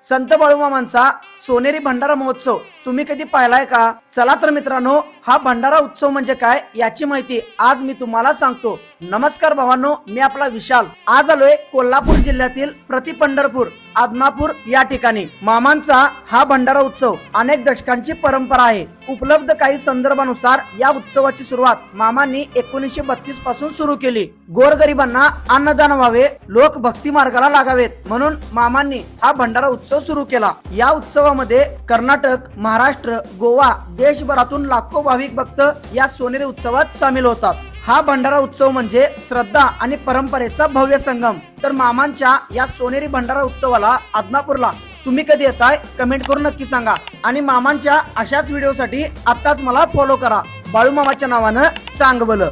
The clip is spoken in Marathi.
संत बाळूमामांचा सोनेरी भंडारा महोत्सव तुम्ही कधी पाहिलाय का? चला तर मित्रांनो, हा भंडारा उत्सव म्हणजे काय याची माहिती आज मी तुम्हाला सांगतो। नमस्कार भावांनो, मी आपला विशाल। आज आलोय कोल्हापूर जिल्ह्यातील प्रति पंढरपूर आदमापूर या ठिकाणी। मामांचा हा भंडारा उत्सव अनेक दशकांची परंपरा आहे। उपलब्ध काही संदर्भानुसार या उत्सवाची सुरुवात मामांनी 1932 पासून सुरू केली। गोरगरिबांना अन्नदान व्हावे, लोक भक्ती मार्गाला लागावेत म्हणून मामांनी हा भंडारा उत्सव सुरू केला। या उत्सवामध्ये कर्नाटक, महाराष्ट्र, गोवा, देशभरातून लाखो भाविक भक्त या सोनेरी उत्सवात सामील होतात। हा भंडारा उत्सव म्हणजे श्रद्धा आणि परंपरेचा भव्य संगम। तर मामांच्या या सोनेरी भंडारा उत्सवाला आदमापूरला तुम्ही कधी येताय कमेंट करून नक्की सांगा। आणि मामांच्या अशाच व्हिडिओसाठी आताच मला फॉलो करा, बाळूमामाच्या नावानं चांगलं।